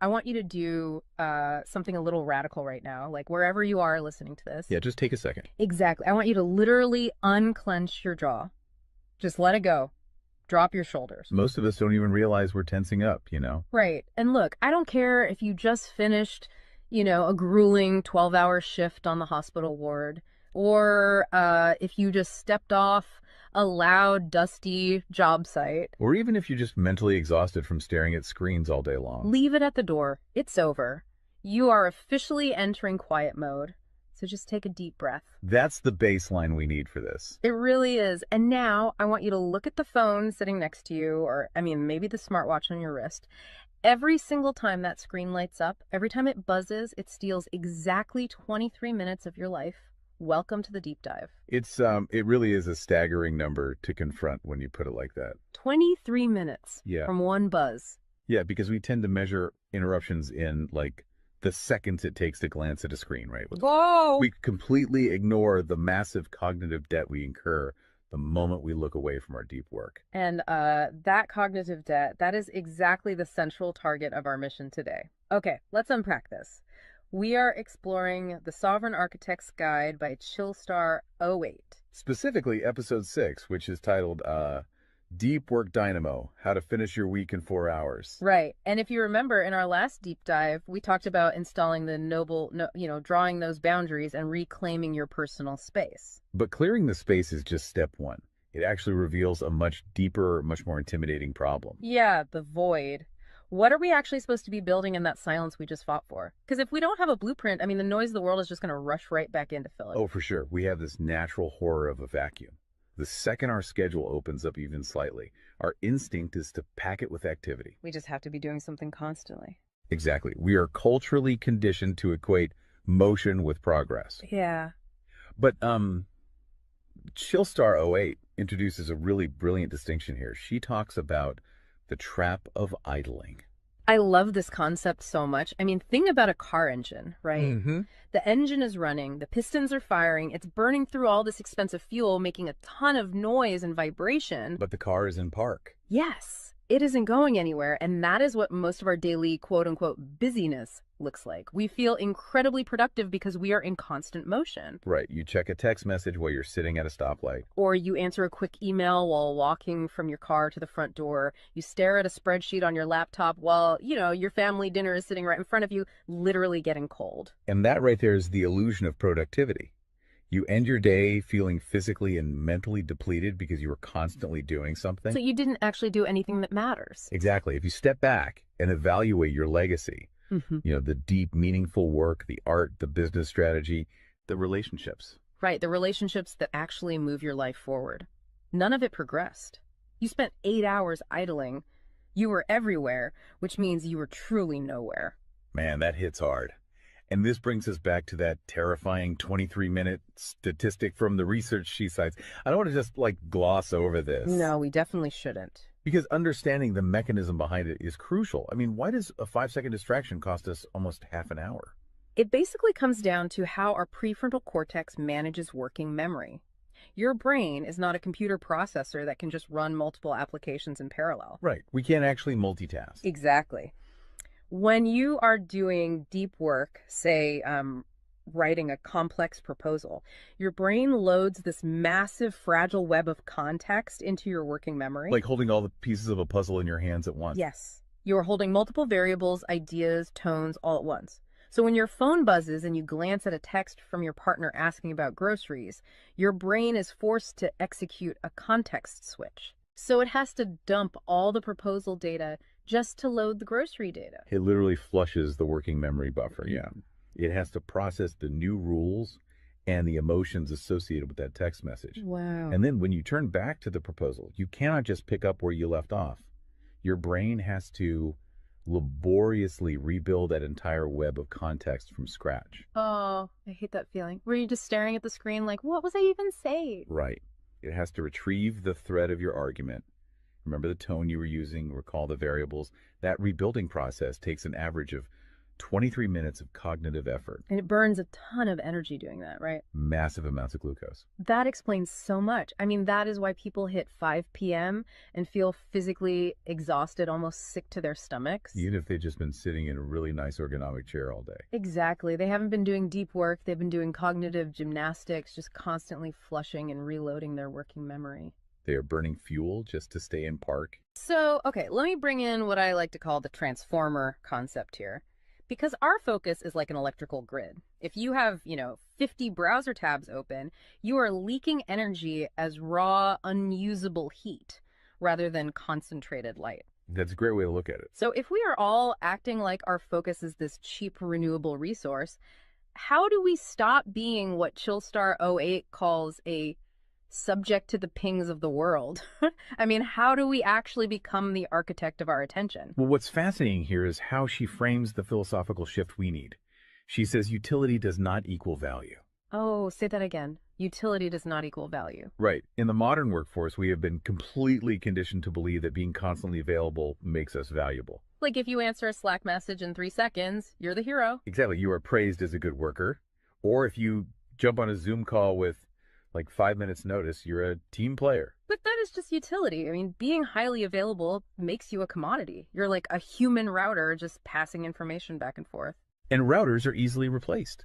I want you to do something a little radical right now, like wherever you are listening to this. Yeah, just take a second. Exactly. I want you to literally unclench your jaw. Just let it go. Drop your shoulders. Most of us don't even realize we're tensing up, Right. And look, I don't care if you just finished, a grueling 12-hour shift on the hospital ward, or if you just stepped off a loud, dusty job site. Or even if you're just mentally exhausted from staring at screens all day long. Leave it at the door. It's over. You are officially entering quiet mode. So just take a deep breath. That's the baseline we need for this. It really is. And now I want you to look at the phone sitting next to you, or maybe the smartwatch on your wrist. Every single time that screen lights up, every time it buzzes, it steals exactly 23 minutes of your life. Welcome to the deep dive. It really is a staggering number to confront when you put it like that. 23 minutes from one buzz. Yeah, because we tend to measure interruptions in like the seconds it takes to glance at a screen, right? Whoa! We completely ignore the massive cognitive debt we incur the moment we look away from our deep work. And that cognitive debt, that is exactly the central target of our mission today. Okay, let's unpack this. We are exploring The Sovereign Architect's Guide by Chillstar 08. Specifically, episode 6, which is titled Deep Work Dynamo, How to Finish Your Week in 4 Hours. Right. And if you remember in our last deep dive, we talked about installing drawing those boundaries and reclaiming your personal space. But clearing the space is just step 1. It actually reveals a much deeper, much more intimidating problem. Yeah, the void. What are we actually supposed to be building in that silence we just fought for? Because if we don't have a blueprint, the noise of the world is just going to rush right back in to fill it. Oh, for sure. We have this natural horror of a vacuum. The second our schedule opens up even slightly, our instinct is to pack it with activity. We just have to be doing something constantly. Exactly. We are culturally conditioned to equate motion with progress. Yeah. But Chillstar 08 introduces a really brilliant distinction here. She talks about the trap of idling. I love this concept so much. Think about a car engine, right? Mm-hmm. The engine is running, the pistons are firing, it's burning through all this expensive fuel, making a ton of noise and vibration. But the car is in park. Yes, it isn't going anywhere, and that is what most of our daily quote-unquote busyness looks like. We feel incredibly productive because we are in constant motion. Right. You check a text message while you're sitting at a stoplight. Or you answer a quick email while walking from your car to the front door. You stare at a spreadsheet on your laptop while, your family dinner is sitting right in front of you, literally getting cold. And that right there is the illusion of productivity. You end your day feeling physically and mentally depleted because you were constantly doing something. So you didn't actually do anything that matters. Exactly. If you step back and evaluate your legacy, the deep, meaningful work, the art, the business strategy, the relationships. Right, the relationships that actually move your life forward. None of it progressed. You spent 8 hours idling. You were everywhere, which means you were truly nowhere. Man, that hits hard. And this brings us back to that terrifying 23-minute statistic from the research she cites. I don't want to just gloss over this. No, we definitely shouldn't. Because understanding the mechanism behind it is crucial. Why does a 5-second distraction cost us almost half an hour? It basically comes down to how our prefrontal cortex manages working memory. Your brain is not a computer processor that can just run multiple applications in parallel. Right. We can't actually multitask. Exactly. When you are doing deep work, say writing a complex proposal, your brain loads this massive fragile web of context into your working memory. Like holding all the pieces of a puzzle in your hands at once. Yes. You're holding multiple variables, ideas, tones all at once. So when your phone buzzes and you glance at a text from your partner asking about groceries, your brain is forced to execute a context switch. So it has to dump all the proposal data just to load the grocery data. It literally flushes the working memory buffer, yeah. It has to process the new rules and the emotions associated with that text message. Wow. And then when you turn back to the proposal, you cannot just pick up where you left off. Your brain has to laboriously rebuild that entire web of context from scratch. Oh, I hate that feeling. Were you just staring at the screen like, what was I even saying? Right. It has to retrieve the thread of your argument. Remember the tone you were using, recall the variables. That rebuilding process takes an average of 23 minutes of cognitive effort. And it burns a ton of energy doing that, right? Massive amounts of glucose. That explains so much. I mean, that is why people hit 5 p.m. and feel physically exhausted, almost sick to their stomachs. Even if they've just been sitting in a really nice ergonomic chair all day. Exactly. They haven't been doing deep work. They've been doing cognitive gymnastics, just constantly flushing and reloading their working memory. They are burning fuel just to stay in park. So, okay, let me bring in what I like to call the transformer concept here. Because our focus is like an electrical grid. If you have, 50 browser tabs open, you are leaking energy as raw, unusable heat rather than concentrated light. That's a great way to look at it. So if we are all acting like our focus is this cheap renewable resource, how do we stop being what Chillstar '08 calls a subject to the pings of the world? I mean, how do we actually become the architect of our attention? Well, what's fascinating here is how she frames the philosophical shift we need. She says utility does not equal value. Oh, say that again. Utility does not equal value. Right. In the modern workforce, we have been completely conditioned to believe that being constantly available makes us valuable. Like if you answer a Slack message in 3 seconds, you're the hero. Exactly. You are praised as a good worker. Or if you jump on a Zoom call with like 5 minutes notice, you're a team player. But that is just utility. I mean, being highly available makes you a commodity. You're like a human router just passing information back and forth. And routers are easily replaced.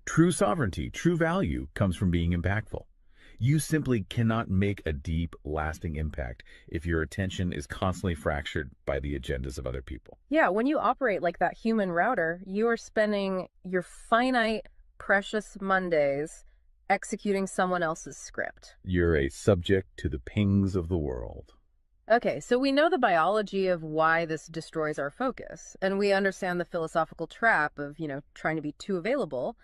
True sovereignty, true value comes from being impactful. You simply cannot make a deep, lasting impact if your attention is constantly fractured by the agendas of other people. Yeah, when you operate like that human router, you are spending your finite, precious Mondays executing someone else's script. You're a subject to the pings of the world. Okay, so we know the biology of why this destroys our focus, and we understand the philosophical trap of, trying to be too available,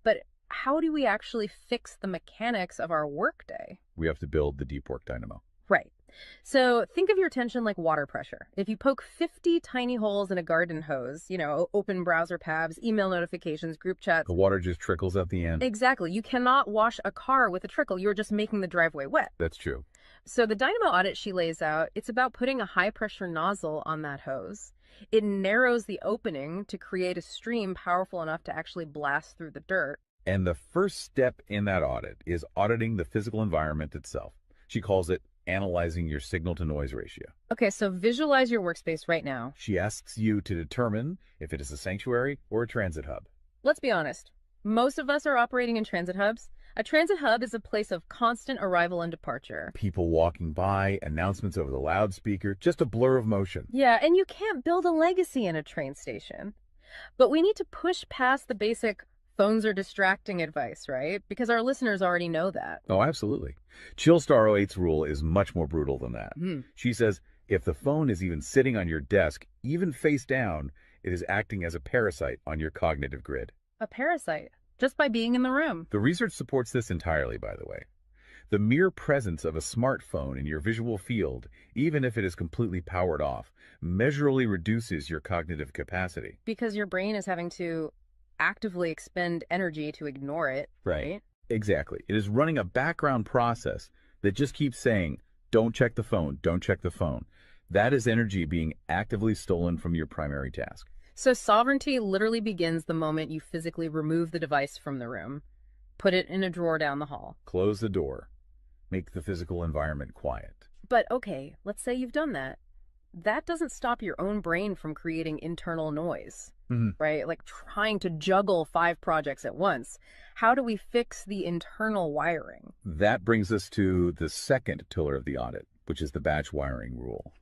but how do we actually fix the mechanics of our workday? We have to build the deep work dynamo. Right. So think of your attention like water pressure. If you poke 50 tiny holes in a garden hose, open browser tabs, email notifications, group chats. The water just trickles at the end. Exactly. You cannot wash a car with a trickle. You're just making the driveway wet. That's true. So the Dynamo Audit she lays out, it's about putting a high pressure nozzle on that hose. It narrows the opening to create a stream powerful enough to actually blast through the dirt. And the first step in that audit is auditing the physical environment itself. She calls it analyzing your signal-to-noise ratio. Okay, so visualize your workspace right now. She asks you to determine if it is a sanctuary or a transit hub. Let's be honest. Most of us are operating in transit hubs. A transit hub is a place of constant arrival and departure. People walking by, announcements over the loudspeaker, just a blur of motion. Yeah, and you can't build a legacy in a train station. But we need to push past the basic phones are distracting advice, right? Because our listeners already know that. Oh, absolutely. Chillstar '08's rule is much more brutal than that. She says if the phone is even sitting on your desk, even face down, it is acting as a parasite on your cognitive grid. A parasite, just by being in the room. The research supports this entirely, by the way. The mere presence of a smartphone in your visual field, even if it is completely powered off, measurably reduces your cognitive capacity. Because your brain is having to actively expend energy to ignore it, right? Exactly. It is running a background process that just keeps saying, don't check the phone, don't check the phone. That is energy being actively stolen from your primary task. So sovereignty literally begins the moment you physically remove the device from the room, put it in a drawer down the hall. Close the door. Make the physical environment quiet. But okay, let's say you've done that. That doesn't stop your own brain from creating internal noise, right? Like trying to juggle 5 projects at once. How do we fix the internal wiring? That brings us to the second pillar of the audit, which is the batch wiring rule.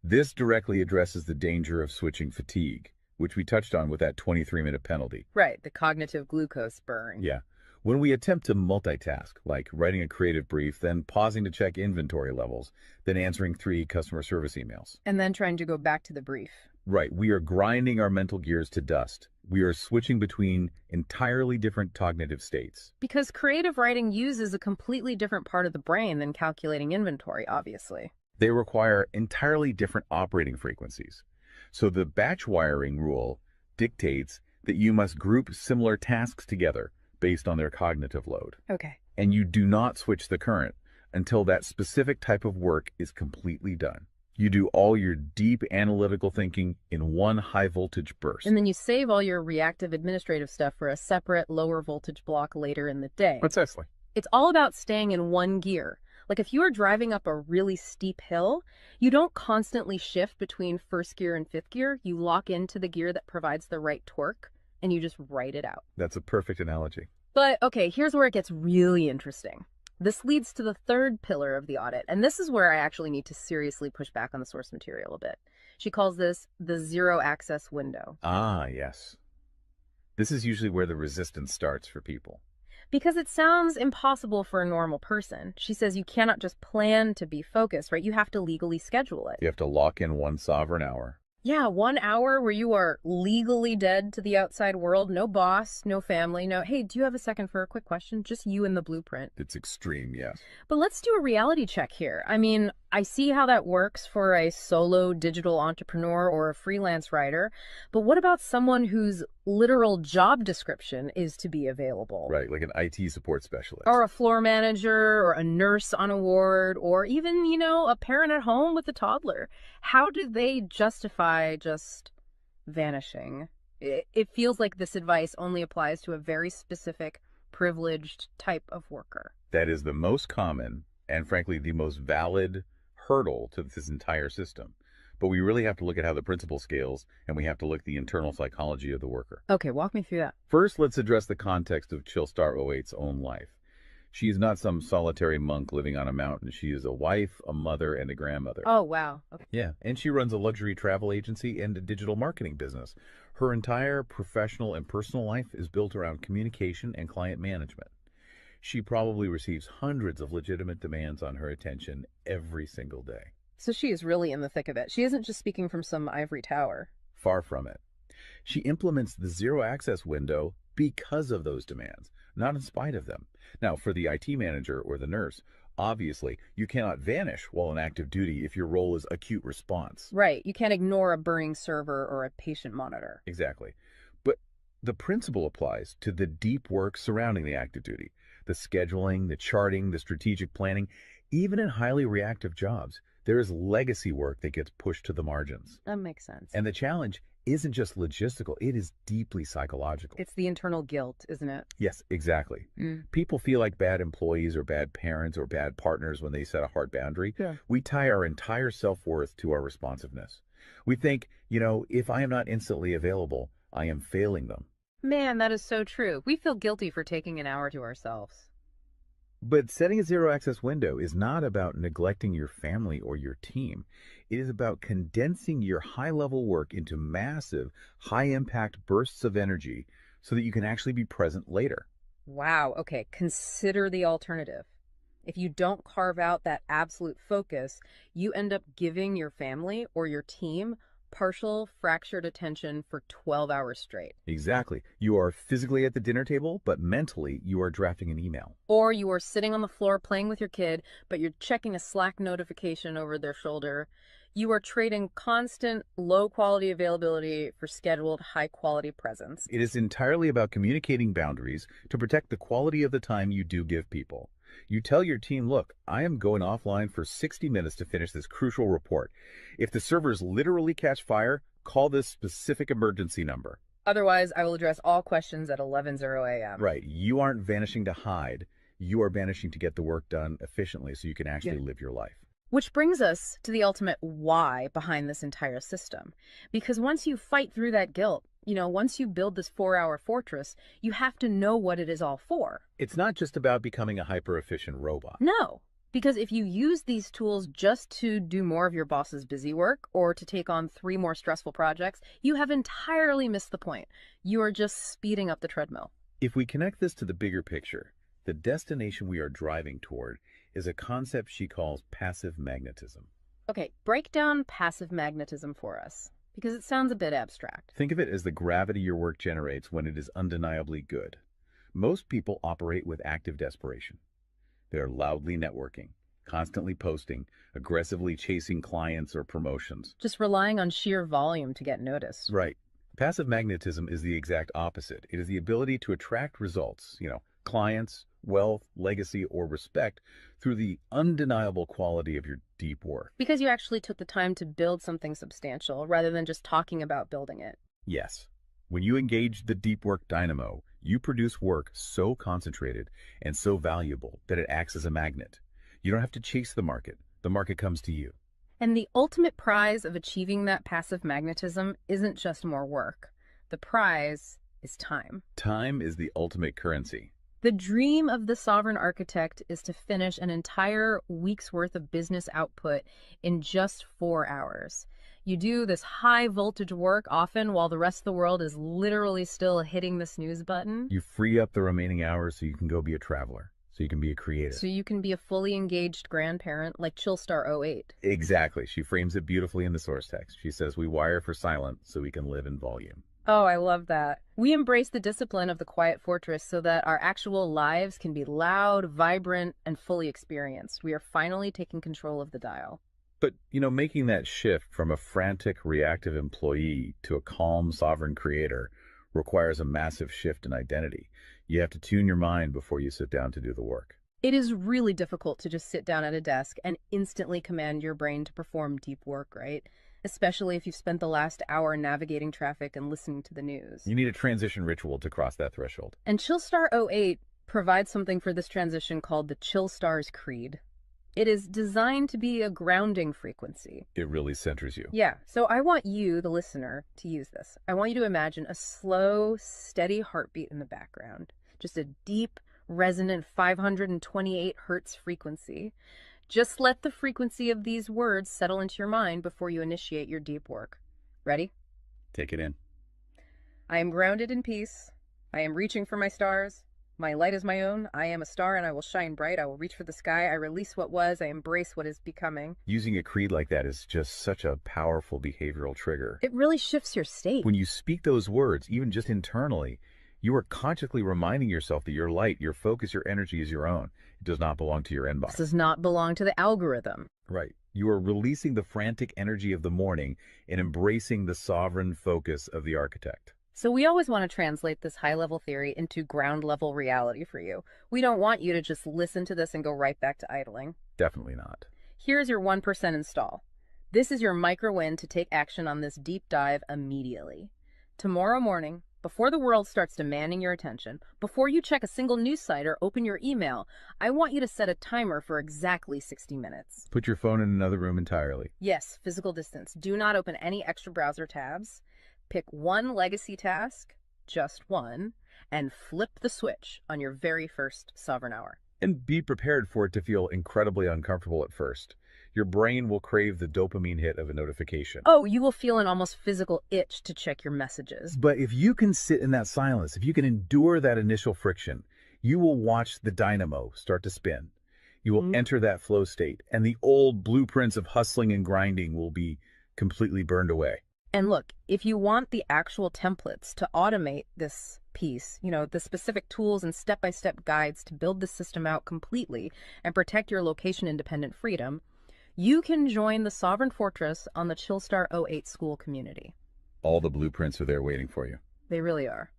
This directly addresses the danger of switching fatigue, which we touched on with that 23-minute penalty. Right, the cognitive glucose burn. Yeah. When we attempt to multitask, like writing a creative brief, then pausing to check inventory levels, then answering 3 customer service emails. And then trying to go back to the brief. Right. We are grinding our mental gears to dust. We are switching between entirely different cognitive states. Because creative writing uses a completely different part of the brain than calculating inventory, obviously. They require entirely different operating frequencies. So the batch wiring rule dictates that you must group similar tasks together based on their cognitive load. Okay. And you do not switch the current until that specific type of work is completely done. You do all your deep analytical thinking in one high-voltage burst. And then you save all your reactive administrative stuff for a separate lower voltage block later in the day. Precisely. It's all about staying in one gear. Like if you are driving up a really steep hill, you don't constantly shift between first gear and fifth gear. You lock into the gear that provides the right torque and you just ride it out. That's a perfect analogy. But okay, here's where it gets really interesting. This leads to the third pillar of the audit, and this is where I actually need to seriously push back on the source material a bit. She calls this the zero access window. Ah, yes. This is usually where the resistance starts for people. Because it sounds impossible for a normal person. She says you cannot just plan to be focused, right? You have to legally schedule it. You have to lock in one sovereign hour. Yeah, 1 hour where you are legally dead to the outside world. No boss, no family, no, hey, do you have a second for a quick question? Just you and the blueprint. It's extreme, yes. But let's do a reality check here. I mean, I see how that works for a solo digital entrepreneur or a freelance writer, but what about someone whose literal job description is to be available? Right, like an IT support specialist. Or a floor manager, or a nurse on a ward, or even, a parent at home with a toddler. How do they justify just vanishing? It feels like this advice only applies to a very specific, privileged type of worker. That is the most common and, frankly, the most valid hurdle to this entire system. But we really have to look at how the principle scales, and we have to look at the internal psychology of the worker. Okay, walk me through that. First, let's address the context of Chillstar '08's own life. She is not some solitary monk living on a mountain. She is a wife, a mother, and a grandmother. Oh, wow. Okay. Yeah, and she runs a luxury travel agency and a digital marketing business. Her entire professional and personal life is built around communication and client management. She probably receives hundreds of legitimate demands on her attention every single day. So she is really in the thick of it. She isn't just speaking from some ivory tower. Far from it. She implements the zero access window because of those demands, not in spite of them. Now, for the IT manager or the nurse, obviously, you cannot vanish while on active duty if your role is acute response. Right. You can't ignore a burning server or a patient monitor. Exactly. But the principle applies to the deep work surrounding the active duty, the scheduling, the charting, the strategic planning. Even in highly reactive jobs, there is legacy work that gets pushed to the margins. That makes sense. And the challenge isn't just logistical, it is deeply psychological. It's the internal guilt, isn't it? Yes, exactly. People feel like bad employees or bad parents or bad partners when they set a hard boundary. Yeah. We tie our entire self-worth to our responsiveness. We think, if I am not instantly available, I am failing them. Man, that is so true. We feel guilty for taking an hour to ourselves. But setting a zero access window is not about neglecting your family or your team. It is about condensing your high level work into massive, high impact bursts of energy so that you can actually be present later. Wow. Okay. Consider the alternative. If you don't carve out that absolute focus, you end up giving your family or your team partial fractured attention for 12 hours straight. Exactly. You are physically at the dinner table, but mentally you are drafting an email. Or you are sitting on the floor playing with your kid, but you're checking a Slack notification over their shoulder. You are trading constant low quality availability for scheduled high quality presence. It is entirely about communicating boundaries to protect the quality of the time you do give people. You tell your team, look, I am going offline for 60 minutes to finish this crucial report. If the servers literally catch fire, call this specific emergency number. Otherwise, I will address all questions at 11:00 a.m. Right. You aren't vanishing to hide. You are vanishing to get the work done efficiently so you can actually live your life. Which brings us to the ultimate why behind this entire system. Because once you fight through that guilt, once you build this 4-hour fortress, you have to know what it is all for. It's not just about becoming a hyper-efficient robot. No, because if you use these tools just to do more of your boss's busy work or to take on 3 more stressful projects, you have entirely missed the point. You are just speeding up the treadmill. If we connect this to the bigger picture, the destination we are driving toward is a concept she calls passive magnetism. Okay, break down passive magnetism for us, because it sounds a bit abstract. Think of it as the gravity your work generates when it is undeniably good. Most people operate with active desperation. They're loudly networking, constantly posting, aggressively chasing clients or promotions. Just relying on sheer volume to get noticed. Right. Passive magnetism is the exact opposite. It is the ability to attract results, clients wealth, legacy, or respect through the undeniable quality of your deep work. Because you actually took the time to build something substantial rather than just talking about building it. Yes, when you engage the deep work dynamo, you produce work so concentrated and so valuable that it acts as a magnet. You don't have to chase the market comes to you. And the ultimate prize of achieving that passive magnetism isn't just more work. The prize is time. Time is the ultimate currency. The dream of the sovereign architect is to finish an entire week's worth of business output in just 4 hours. You do this high voltage work often while the rest of the world is literally still hitting the snooze button. You free up the remaining hours so you can go be a traveler, so you can be a creator. So you can be a fully engaged grandparent like Chillstar 08. Exactly. She frames it beautifully in the source text. She says, we wire for silent so we can live in volume. Oh, I love that. We embrace the discipline of the quiet fortress so that our actual lives can be loud, vibrant, and fully experienced. We are finally taking control of the dial. But, making that shift from a frantic, reactive employee to a calm, sovereign creator requires a massive shift in identity. You have to tune your mind before you sit down to do the work. It is really difficult to just sit down at a desk and instantly command your brain to perform deep work, right? Especially if you've spent the last hour navigating traffic and listening to the news. You need a transition ritual to cross that threshold. And Chillstar 08 provides something for this transition called the Chillstar's Creed. It is designed to be a grounding frequency. It really centers you. Yeah, so I want you, the listener, to use this. I want you to imagine a slow, steady heartbeat in the background. Just a deep, resonant 528 hertz frequency. Just let the frequency of these words settle into your mind before you initiate your deep work. Ready? Take it in. I am grounded in peace. I am reaching for my stars. My light is my own. I am a star and I will shine bright. I will reach for the sky. I release what was. I embrace what is becoming. Using a creed like that is just such a powerful behavioral trigger. It really shifts your state. When you speak those words, even just internally, you are consciously reminding yourself that your light, your focus, your energy is your own. It does not belong to your inbox. This does not belong to the algorithm. Right. You are releasing the frantic energy of the morning and embracing the sovereign focus of the architect. So we always want to translate this high-level theory into ground-level reality for you. We don't want you to just listen to this and go right back to idling. Definitely not. Here's your 1% install. This is your micro-win to take action on this deep dive immediately. Tomorrow morning, before the world starts demanding your attention, before you check a single news site or open your email, I want you to set a timer for exactly 60 minutes. Put your phone in another room entirely. Yes, physical distance. Do not open any extra browser tabs. Pick one legacy task, just one, and flip the switch on your very first sovereign hour. And be prepared for it to feel incredibly uncomfortable at first. Your brain will crave the dopamine hit of a notification. Oh, you will feel an almost physical itch to check your messages. But if you can sit in that silence, if you can endure that initial friction, you will watch the dynamo start to spin. You will enter that flow state, and the old blueprints of hustling and grinding will be completely burned away. And look, if you want the actual templates to automate this piece, the specific tools and step-by-step guides to build the system out completely and protect your location-independent freedom, you can join the Sovereign Fortress on the Chillstar 08 school community. All the blueprints are there waiting for you. They really are.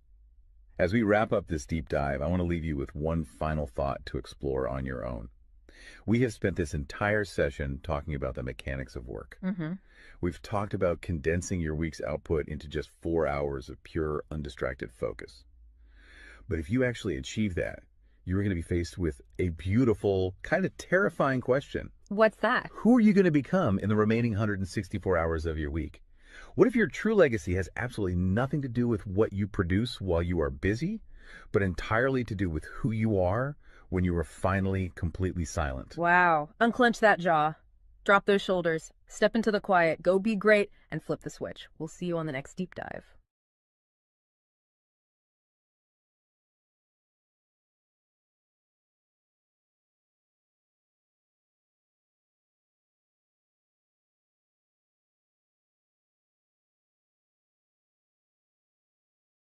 As we wrap up this deep dive, I want to leave you with one final thought to explore on your own. We have spent this entire session talking about the mechanics of work. We've talked about condensing your week's output into just 4 hours of pure, undistracted focus. But if you actually achieve that, you're going to be faced with a beautiful, kind of terrifying question. What's that? Who are you going to become in the remaining 164 hours of your week? What if your true legacy has absolutely nothing to do with what you produce while you are busy, but entirely to do with who you are when you are finally completely silent? Wow. Unclench that jaw. Drop those shoulders. Step into the quiet. Go be great and flip the switch. We'll see you on the next deep dive.